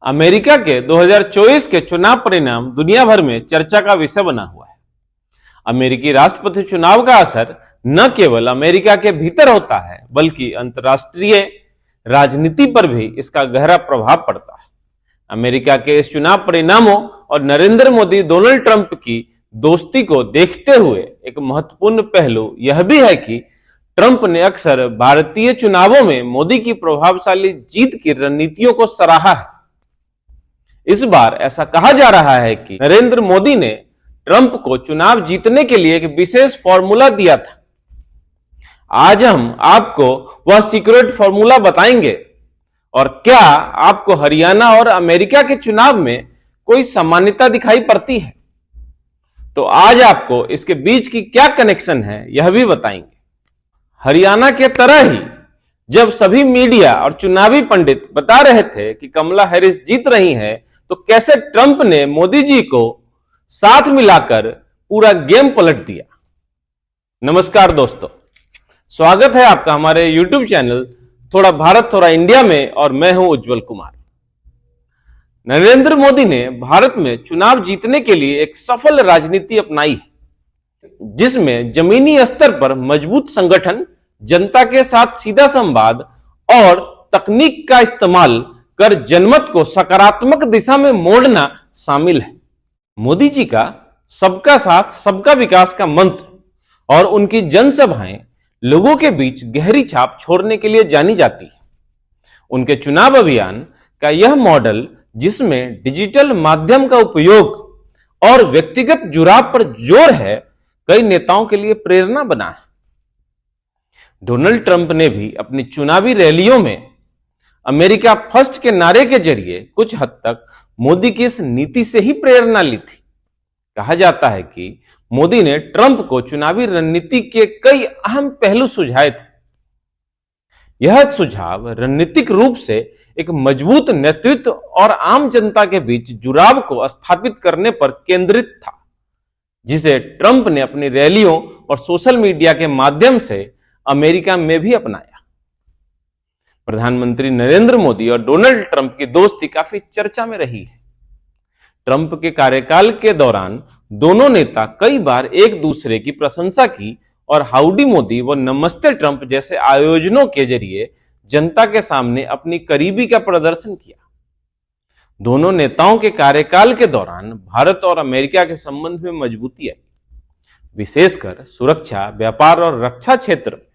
America के 2024 के चुनाव परिणाम दुनिया भर में चर्चा का विषय बना हुआ है। अमेरिकी राष्ट्रपति चुनाव का असर न केवल अमेरिका के भीतर होता है, बल्कि अंतर्राष्ट्रीय राजनीति पर भी इसका गहरा प्रभाव पड़ता है। अमेरिका के इस चुनाव परिणामों और नरेंद्र मोदी डोनाल्ड ट्रंप की दोस्ती को देखते हुए एक महत्वपूर्ण पहलू यह भी है कि ट्रंप ने अक्सर भारतीय चुनावों में मोदी की प्रभावशाली जीत की रणनीतियों को सराहा है। इस बार ऐसा कहा जा रहा है कि नरेंद्र मोदी ने ट्रंप को चुनाव जीतने के लिए एक विशेष फॉर्मूला दिया था। आज हम आपको वह सीक्रेट फॉर्मूला बताएंगे। और क्या आपको हरियाणा और अमेरिका के चुनाव में कोई समानता दिखाई पड़ती है? तो आज आपको इसके बीच की क्या कनेक्शन है यह भी बताएंगे। हरियाणा के तरह ही जब सभी मीडिया और चुनावी पंडित बता रहे थे कि कमला हैरिस जीत रही हैं, तो कैसे ट्रंप ने मोदी जी को साथ मिलाकर पूरा गेम पलट दिया। नमस्कार दोस्तों, स्वागत है आपका हमारे YouTube चैनल थोड़ा भारत थोड़ा इंडिया में, और मैं हूं उज्जवल कुमार। नरेंद्र मोदी ने भारत में चुनाव जीतने के लिए एक सफल राजनीति अपनाई है, जिसमें जमीनी स्तर पर मजबूत संगठन, जनता के साथ सीधा संवाद और तकनीक का इस्तेमाल कर जनमत को सकारात्मक दिशा में मोड़ना शामिल है। मोदी जी का सबका साथ सबका विकास का मंत्र और उनकी जनसभाएं लोगों के बीच गहरी छाप छोड़ने के लिए जानी जाती है। उनके चुनाव अभियान का यह मॉडल, जिसमें डिजिटल माध्यम का उपयोग और व्यक्तिगत जुड़ाव पर जोर है, कई नेताओं के लिए प्रेरणा बना है। डोनाल्ड ट्रंप ने भी अपनी चुनावी रैलियों में अमेरिका फर्स्ट के नारे के जरिए कुछ हद तक मोदी की इस नीति से ही प्रेरणा ली थी। कहा जाता है कि मोदी ने ट्रंप को चुनावी रणनीति के कई अहम पहलू सुझाए थे। यह सुझाव रणनीतिक रूप से एक मजबूत नेतृत्व और आम जनता के बीच जुड़ाव को स्थापित करने पर केंद्रित था, जिसे ट्रंप ने अपनी रैलियों और सोशल मीडिया के माध्यम से अमेरिका में भी अपनाया। प्रधानमंत्री नरेंद्र मोदी और डोनाल्ड ट्रंप की दोस्ती काफी चर्चा में रही है। ट्रंप के कार्यकाल के दौरान दोनों नेता कई बार एक दूसरे की प्रशंसा की और हाउडी मोदी व नमस्ते ट्रंप जैसे आयोजनों के जरिए जनता के सामने अपनी करीबी का प्रदर्शन किया। दोनों नेताओं के कार्यकाल के दौरान भारत और अमेरिका के संबंध में मजबूती आई, विशेषकर सुरक्षा, व्यापार और रक्षा क्षेत्र में।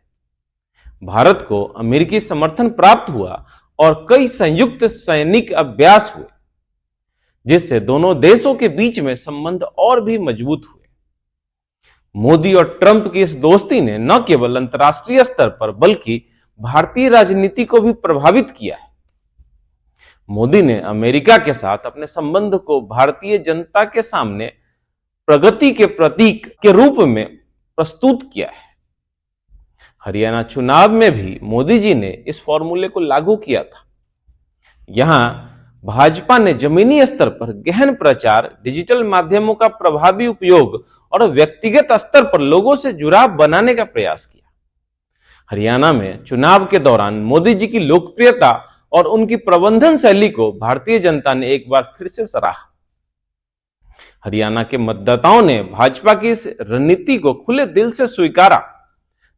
भारत को अमेरिकी समर्थन प्राप्त हुआ और कई संयुक्त सैनिक अभ्यास हुए, जिससे दोनों देशों के बीच में संबंध और भी मजबूत हुए। मोदी और ट्रंप की इस दोस्ती ने न केवल अंतर्राष्ट्रीय स्तर पर बल्कि भारतीय राजनीति को भी प्रभावित किया है। मोदी ने अमेरिका के साथ अपने संबंध को भारतीय जनता के सामने प्रगति के प्रतीक के रूप में प्रस्तुत किया है। हरियाणा चुनाव में भी मोदी जी ने इस फॉर्मूले को लागू किया था। यहां भाजपा ने जमीनी स्तर पर गहन प्रचार, डिजिटल माध्यमों का प्रभावी उपयोग और व्यक्तिगत स्तर पर लोगों से जुड़ाव बनाने का प्रयास किया। हरियाणा में चुनाव के दौरान मोदी जी की लोकप्रियता और उनकी प्रबंधन शैली को भारतीय जनता ने एक बार फिर से सराहा। हरियाणा के मतदाताओं ने भाजपा की इस रणनीति को खुले दिल से स्वीकारा,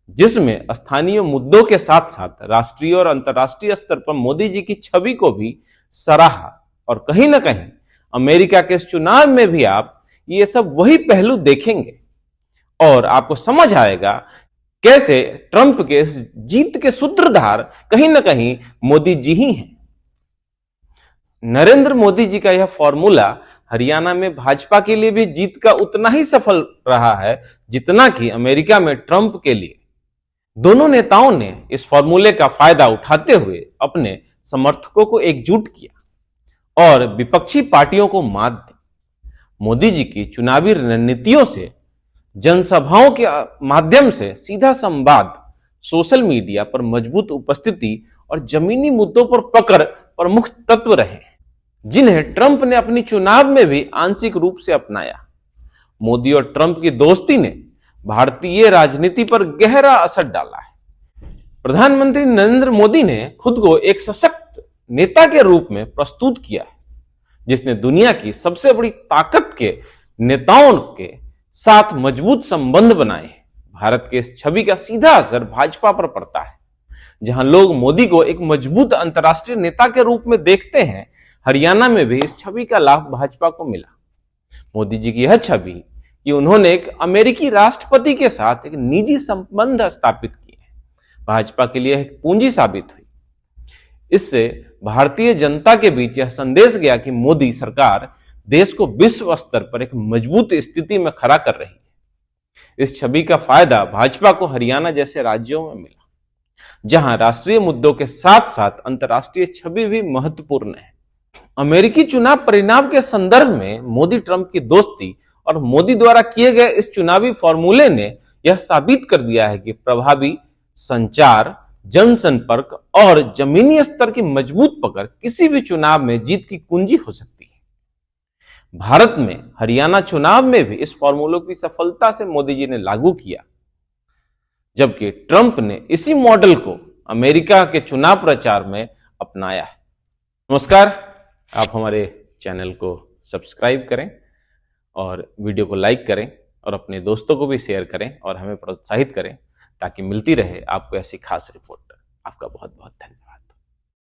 जिसमें स्थानीय मुद्दों के साथ साथ राष्ट्रीय और अंतर्राष्ट्रीय स्तर पर मोदी जी की छवि को भी सराहा। और कहीं ना कहीं अमेरिका के इस चुनाव में भी आप ये सब वही पहलू देखेंगे और आपको समझ आएगा कैसे ट्रंप के इस जीत के सूत्रधार कहीं ना कहीं मोदी जी ही हैं। नरेंद्र मोदी जी का यह फॉर्मूला हरियाणा में भाजपा के लिए भी जीत का उतना ही सफल रहा है जितना कि अमेरिका में ट्रंप के लिए। दोनों नेताओं ने इस फॉर्मूले का फायदा उठाते हुए अपने समर्थकों को एकजुट किया और विपक्षी पार्टियों को मात दी। मोदी जी की चुनावी रणनीतियों से, जनसभाओं के माध्यम से सीधा संवाद, सोशल मीडिया पर मजबूत उपस्थिति और जमीनी मुद्दों पर पकड़ प्रमुख तत्व रहे, जिन्हें ट्रंप ने अपनी चुनाव में भी आंशिक रूप से अपनाया। मोदी और ट्रंप की दोस्ती ने भारतीय राजनीति पर गहरा असर डाला है। प्रधानमंत्री नरेंद्र मोदी ने खुद को एक सशक्त नेता के रूप में प्रस्तुत किया है, जिसने दुनिया की सबसे बड़ी ताकत के नेताओं के साथ मजबूत संबंध बनाए हैं। भारत के इस छवि का सीधा असर भाजपा पर पड़ता है। जहां लोग मोदी को एक मजबूत अंतर्राष्ट्रीय नेता के रूप में देखते हैं, हरियाणा में भी इस छवि का लाभ भाजपा को मिला। मोदी जी की यह छवि कि उन्होंने एक अमेरिकी राष्ट्रपति के साथ एक निजी संबंध स्थापित किए, भाजपा के लिए एक पूंजी साबित हुई। इससे भारतीय जनता के बीच यह संदेश गया कि मोदी सरकार देश को विश्व स्तर पर एक मजबूत स्थिति में खड़ा कर रही है। इस छवि का फायदा भाजपा को हरियाणा जैसे राज्यों में मिला, जहां राष्ट्रीय मुद्दों के साथ साथ अंतर्राष्ट्रीय छवि भी महत्वपूर्ण है। अमेरिकी चुनाव परिणाम के संदर्भ में मोदी ट्रंप की दोस्ती और मोदी द्वारा किए गए इस चुनावी फॉर्मूले ने यह साबित कर दिया है कि प्रभावी संचार, जनसंपर्क और जमीनी स्तर की मजबूत पकड़ किसी भी चुनाव में जीत की कुंजी हो सकती है। भारत में हरियाणा चुनाव में भी इस फॉर्मूले की सफलता से मोदी जी ने लागू किया, जबकि ट्रंप ने इसी मॉडल को अमेरिका के चुनाव प्रचार में अपनाया है। नमस्कार, आप हमारे चैनल को सब्सक्राइब करें और वीडियो को लाइक करें और अपने दोस्तों को भी शेयर करें और हमें प्रोत्साहित करें ताकि मिलती रहे आपको ऐसी खास रिपोर्ट। आपका बहुत बहुत धन्यवाद।